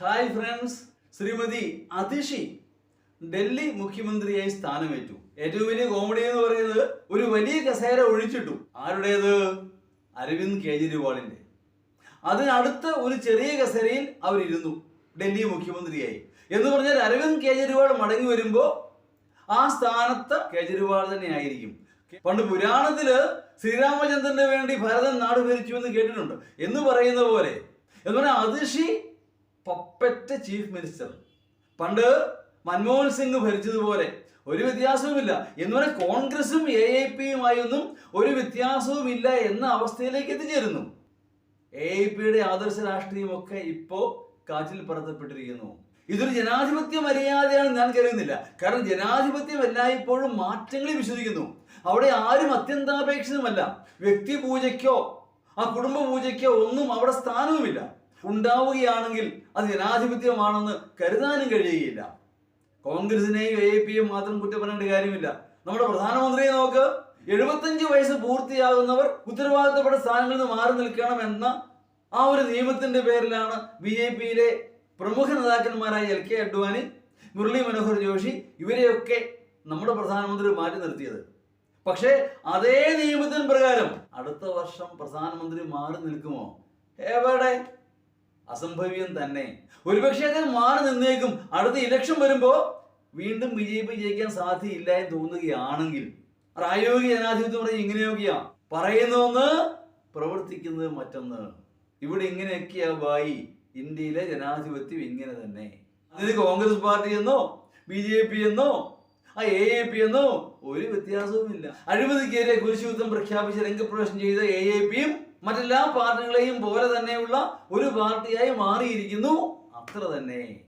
Hi friends, Shrimati Atishi Delhi മുഖ്യമന്ത്രിയായി സ്ഥാനമേറ്റു. ഏറ്റവും വലിയ കോമഡി എന്ന് പറയുന്നത് ഒരു വലിയ കസേര ഒഴിച്ചിട്ടു. ആരുടേത്? അരവിന്ദ് കെജ്രിവാളിന്റെ. അതിനടുത്ത ഒരു ചെറിയ കസേരയിൽ അവരിരുന്നു ഡൽഹി മുഖ്യമന്ത്രിയായി. എന്ന് പറഞ്ഞാൽ അരവിന്ദ് കെജ്രിവാൾ മടങ്ങി വരുമ്പോ ആ സ്ഥാനത്ത് കെജ്രിവാൾ തന്നെ ആയിരിക്കും. പണ്ട് പുരാണത്തില് ശ്രീരാമചന്ദ്രന് വേണ്ടി ഭരതൻ നാട് ഭരിച്ചു എന്ന് കേട്ടിട്ടുണ്ട്. എന്ന് പറയുന്ന പോലെ എന്ന് പറഞ്ഞാൽ അതിഷി പപ്പറ്റ് ചീഫ് മിനിസ്റ്റർ. പണ്ട് മൻമോഹൻ സിംഗ് ഭരിച്ചതുപോലെ ഒരു വ്യത്യാസവുമില്ല. എന്ന് പറഞ്ഞാൽ കോൺഗ്രസും AIPയുമായൊന്നും ഒരു വ്യത്യാസവും ഇല്ല എന്ന അവസ്ഥയിലേക്ക് എത്തിച്ചേരുന്നു. AIPയുടെ ആദർശ രാഷ്ട്രീയമൊക്കെ ഇപ്പോ കാറ്റിൽ പറത്തപ്പെട്ടിരിക്കുന്നു. ഇതൊരു ജനാധിപത്യ മര്യാദയാണെന്ന് ഞാൻ കരുതുന്നില്ല. കാരണം ജനാധിപത്യം എല്ലായ്പ്പോഴും മാറ്റങ്ങളിൽ വിശ്വസിക്കുന്നു. അവിടെ ആരും അത്യന്താപേക്ഷിതമല്ല. വ്യക്തി പൂജയ്ക്കോ ആ കുടുംബ പൂജയ്ക്കോ ഒന്നും അവിടെ സ്ഥാനവുമില്ല. ഉണ്ടാവുകയാണെങ്കിൽ അത് ജനാധിപത്യമാണെന്ന് കരുതാനും കഴിയുകയില്ല. കോൺഗ്രസിനെയും AIPയും മാത്രം കുറ്റം പറയേണ്ട കാര്യമില്ല. നമ്മുടെ പ്രധാനമന്ത്രിയെ നോക്ക്. 75 വയസ്സ് പൂർത്തിയാകുന്നവർ ഉത്തരവാദിത്തപ്പെട്ട സ്ഥാനങ്ങളിൽ നിന്ന് മാറി നിൽക്കണം എന്ന ആ ഒരു നിയമത്തിന്റെ പേരിലാണ് BJPയിലെ പ്രമുഖ നേതാക്കന്മാരായ LK അഡ്വാനി, മുരളി മനോഹർ ജോഷി ഇവരെയൊക്കെ നമ്മുടെ പ്രധാനമന്ത്രി മാറ്റി നിർത്തിയത്. പക്ഷേ അതേ നിയമത്തിന് പ്രകാരം അടുത്ത വർഷം പ്രധാനമന്ത്രി മാറി നിൽക്കുമോ? എവിടെ? അസംഭവ്യം തന്നെ. ഒരുപക്ഷെ അതിൽ മാറി നിന്നേക്കും. അടുത്ത ഇലക്ഷൻ വരുമ്പോ വീണ്ടും BJP ജയിക്കാൻ സാധ്യതയില്ല എന്ന് തോന്നുകയാണെങ്കിൽ. പ്രായോഗിക ജനാധിപത്യം പറഞ്ഞാൽ ഇങ്ങനെയൊക്കെയാ. പറയുന്നൊന്ന്, പ്രവർത്തിക്കുന്നത് മറ്റൊന്ന്. ഇവിടെ ഇങ്ങനെയൊക്കെയാ ബായി. ഇന്ത്യയിലെ ജനാധിപത്യം ഇങ്ങനെ തന്നെ. അതിന് കോൺഗ്രസ് പാർട്ടി എന്നോ BJP എന്നോ AIP എന്നോ ഒരു വ്യത്യാസവുമില്ല. അഴിമതിക്കെതിരെ കുരിശുയുദ്ധം പ്രഖ്യാപിച്ച് രംഗപ്രവേശനം ചെയ്ത AIPയും മറ്റെല്ലാ പാർട്ടികളെയും പോലെ തന്നെയുള്ള ഒരു പാർട്ടിയായി മാറിയിരിക്കുന്നു. അത്ര തന്നെ.